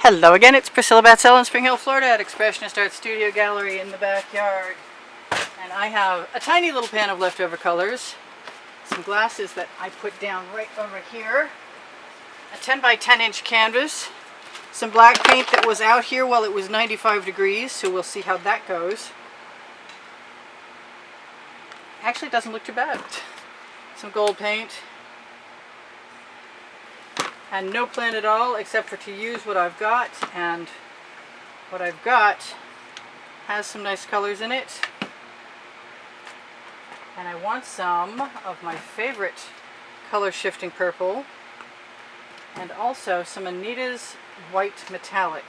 Hello again, it's Priscilla Batzell in Spring Hill, Florida at Expressionist Art Studio Gallery in the backyard. And I have a tiny little pan of leftover colors, some glasses that I put down right over here, a 10 by 10 inch canvas, some black paint that was out here while it was 95 degrees, so we'll see how that goes. Actually, it doesn't look too bad. Some gold paint. And no plan at all except for to use what I've got, and what I've got has some nice colors in it. And I want some of my favorite color shifting purple and also some Anita's white metallic.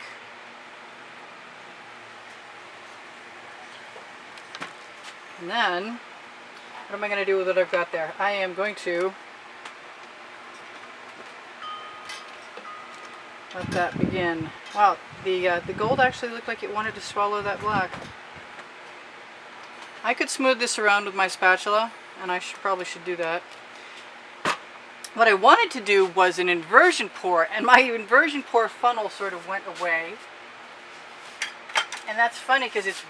And then what am I going to do with what I've got there? I am going to let that begin. Wow, the gold actually looked like it wanted to swallow that black. I could smooth this around with my spatula, and I probably should do that. What I wanted to do was an inversion pour, and my inversion pour funnel sort of went away. And that's funny because it's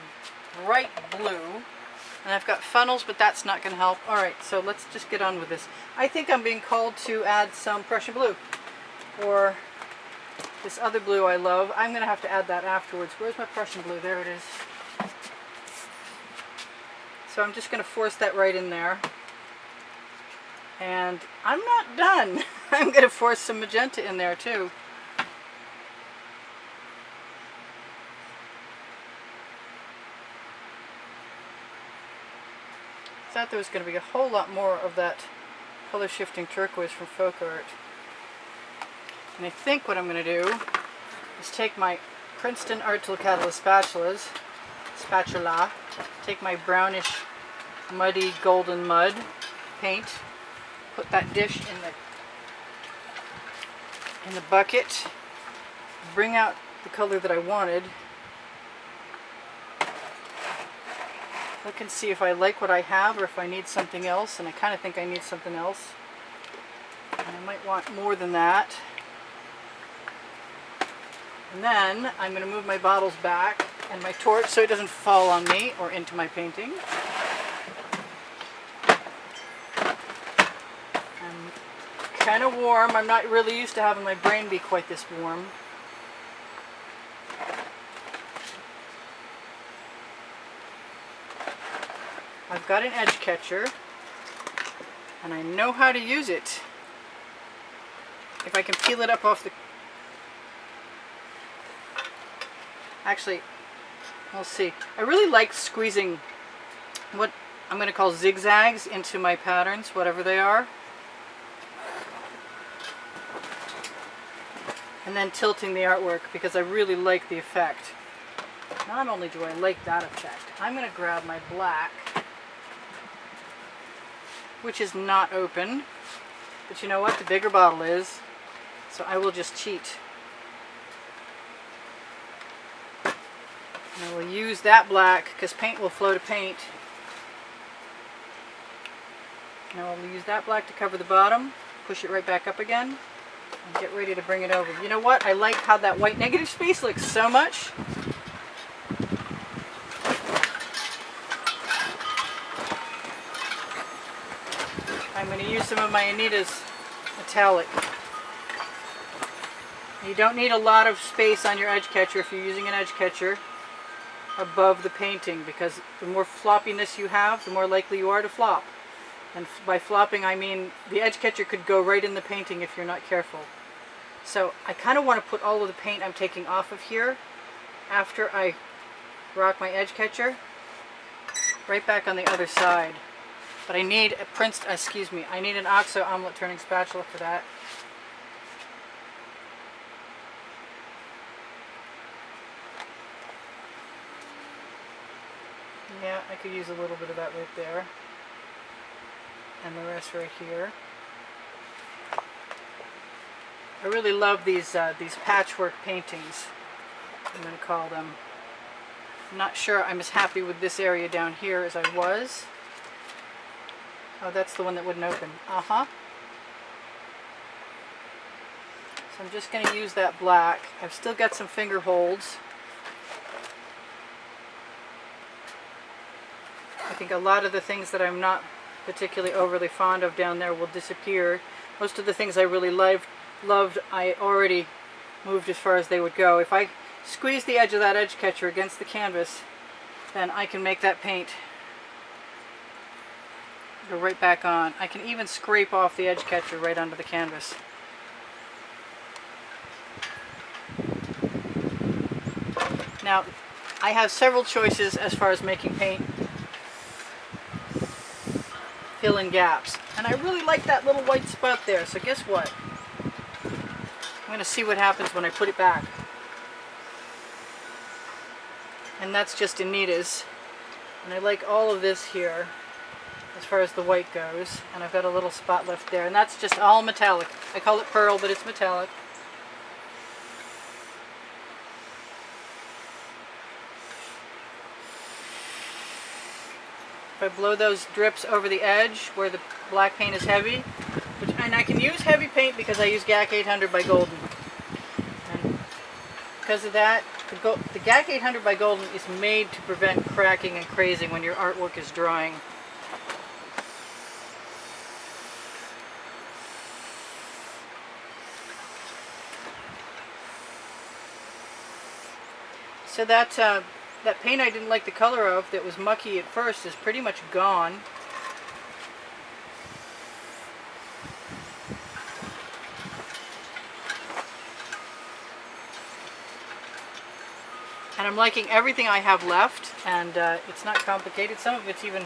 bright blue, and I've got funnels, but that's not going to help. Alright, so let's just get on with this. I think I'm being called to add some Prussian blue, or this other blue I love. I'm going to have to add that afterwards. Where's my Prussian blue? There it is. So I'm just going to force that right in there. And I'm not done. I'm going to force some magenta in there too. I thought there was going to be a whole lot more of that color shifting turquoise from folk art. And I think what I'm going to do is take my Princeton Art Tool Catalyst spatula, take my brownish, muddy, golden mud paint, put that dish in the bucket, bring out the color that I wanted, look and see if I like what I have or if I need something else, and I kind of think I need something else. And I might want more than that. And then I'm going to move my bottles back and my torch so it doesn't fall on me or into my painting. I'm kind of warm. I'm not really used to having my brain be quite this warm. I've got an edge catcher and I know how to use it. If I can peel it up off the... Actually, we'll see. I really like squeezing what I'm going to call zigzags into my patterns, whatever they are. And then tilting the artwork because I really like the effect. Not only do I like that effect, I'm going to grab my black, which is not open. But you know what? The bigger bottle is. So I will just cheat. And I will use that black because paint will flow to paint. And I will use that black to cover the bottom, push it right back up again, and get ready to bring it over. You know what? I like how that white negative space looks so much. I'm going to use some of my Anita's metallic. You don't need a lot of space on your edge catcher if you're using an edge catcher above the painting, because the more floppiness you have, the more likely you are to flop. And by flopping I mean the edge catcher could go right in the painting if you're not careful. So I kind of want to put all of the paint I'm taking off of here after I rock my edge catcher right back on the other side. But I need a I need an OXO omelet turning spatula for that. Yeah, I could use a little bit of that right there. And the rest right here. I really love these patchwork paintings, I'm going to call them. I'm not sure I'm as happy with this area down here as I was. Oh, that's the one that wouldn't open. So I'm just going to use that black. I've still got some finger holds. I think a lot of the things that I'm not particularly overly fond of down there will disappear. Most of the things I really loved, I already moved as far as they would go. If I squeeze the edge of that edge catcher against the canvas, then I can make that paint go right back on. I can even scrape off the edge catcher right onto the canvas. Now, I have several choices as far as making paint fill in gaps. And I really like that little white spot there, so guess what? I'm going to see what happens when I put it back. And that's just Anita's. And I like all of this here as far as the white goes. And I've got a little spot left there. And that's just all metallic. I call it pearl, but it's metallic. If I blow those drips over the edge where the black paint is heavy, and I can use heavy paint because I use GAC 800 by Golden. And because of that, the GAC 800 by Golden is made to prevent cracking and crazing when your artwork is drying. So that paint I didn't like the color of, that was mucky at first, is pretty much gone. And I'm liking everything I have left, and it's not complicated. Some of it's even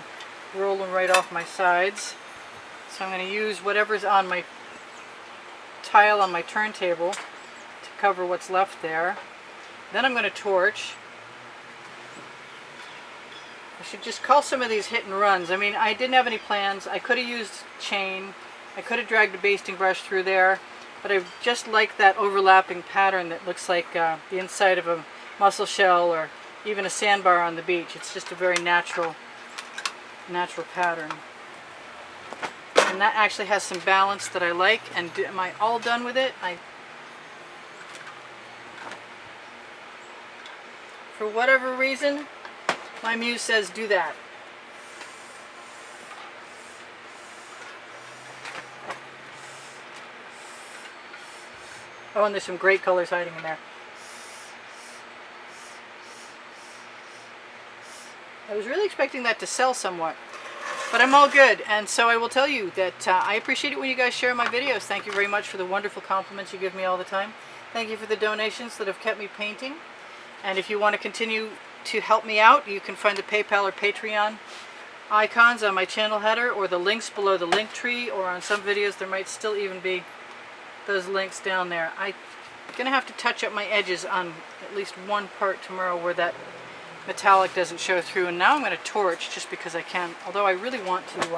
rolling right off my sides. So I'm going to use whatever's on my tile on my turntable to cover what's left there. Then I'm going to torch. I should just call some of these hit and runs. I mean, I didn't have any plans. I could have used chain. I could have dragged a basting brush through there. But I just like that overlapping pattern that looks like the inside of a mussel shell or even a sandbar on the beach. It's just a very natural pattern. And that actually has some balance that I like. And am I all done with it? For whatever reason, my muse says do that. Oh, and there's some great colors hiding in there. I was really expecting that to sell somewhat, but I'm all good. And so I will tell you that I appreciate it when you guys share my videos. Thank you very much for the wonderful compliments you give me all the time. Thank you for the donations that have kept me painting. And if you want to continue to help me out, you can find the PayPal or Patreon icons on my channel header, or the links below the link tree, or on some videos there might still even be those links down there. I'm going to have to touch up my edges on at least one part tomorrow where that metallic doesn't show through. And now I'm going to torch just because I can, although I really want to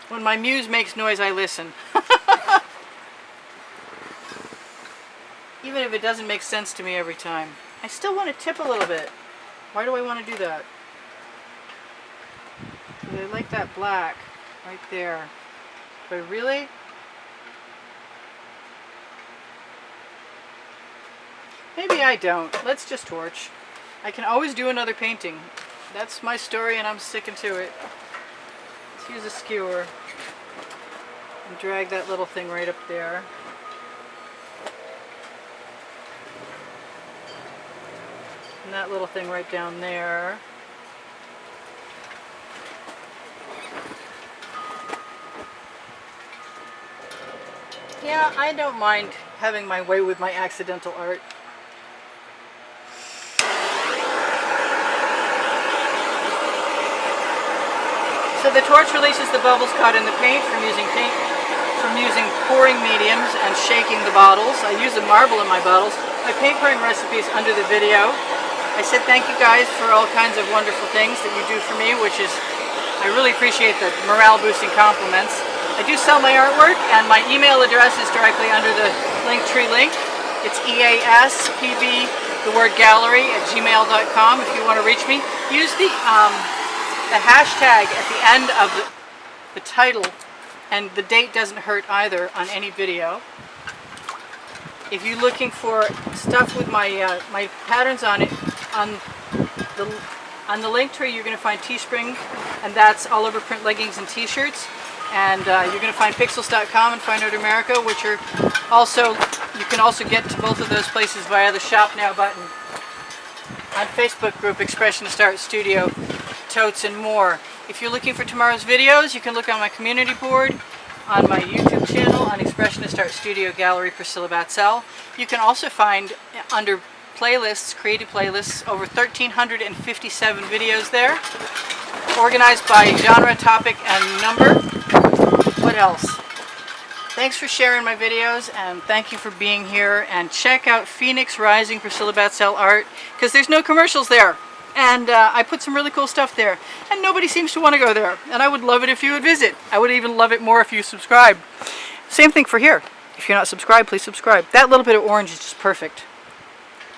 when my muse makes noise, I listen. Even if it doesn't make sense to me every time. I still want to tip a little bit. Why do I want to do that? Because I like that black right there. Do I really? Maybe I don't. Let's just torch. I can always do another painting. That's my story and I'm sticking to it. Let's use a skewer and drag that little thing right up there. And that little thing right down there. Yeah, I don't mind having my way with my accidental art. So the torch releases the bubbles caught in the paint from using pouring mediums and shaking the bottles. I use a marble in my bottles. My paint pouring recipe is under the video. I said thank you guys for all kinds of wonderful things that you do for me, which is, I really appreciate the morale boosting compliments. I do sell my artwork, and my email address is directly under the Linktree link. It's EASPB, the word gallery, @gmail.com if you want to reach me. Use the the hashtag at the end of the title, and the date doesn't hurt either on any video. If you're looking for stuff with my my patterns on it, on the link tree, you're going to find Teespring, and that's all over print leggings and t-shirts. And you're going to find pixels.com and Find Out America, which are also, you can also get to both of those places via the Shop Now button. On Facebook group Expressionist Art Studio, totes, and more. If you're looking for tomorrow's videos, you can look on my community board, on my YouTube channel, on Expressionist Art Studio Gallery Priscilla Batzell. You can also find under playlists, creative playlists, over 1,357 videos there, organized by genre, topic, and number. What else? Thanks for sharing my videos, and thank you for being here. And check out Phoenix Rising Priscilla Batzell Art, because there's no commercials there. And I put some really cool stuff there, and nobody seems to want to go there. And I would love it if you would visit. I would even love it more if you subscribe. Same thing for here. If you're not subscribed, please subscribe. That little bit of orange is just perfect.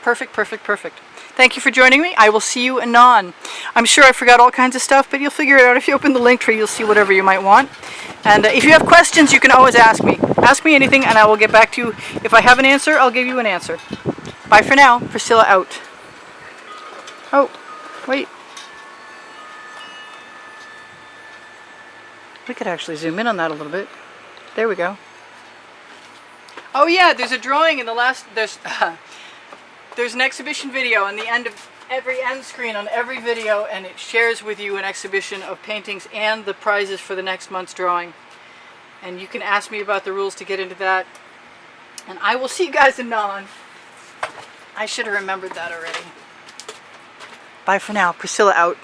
Perfect, perfect, perfect. Thank you for joining me. I will see you anon. I'm sure I forgot all kinds of stuff, but you'll figure it out. If you open the link tree, you'll see whatever you might want. And if you have questions, you can always ask me. Ask me anything, and I will get back to you. If I have an answer, I'll give you an answer. Bye for now. Priscilla out. Oh, wait. We could actually zoom in on that a little bit. There we go. Oh yeah, there's a drawing in the last... There's an exhibition video on the end of every end screen on every video, and it shares with you an exhibition of paintings and the prizes for the next month's drawing. And you can ask me about the rules to get into that. And I will see you guys anon. I should have remembered that already. Bye for now. Priscilla out.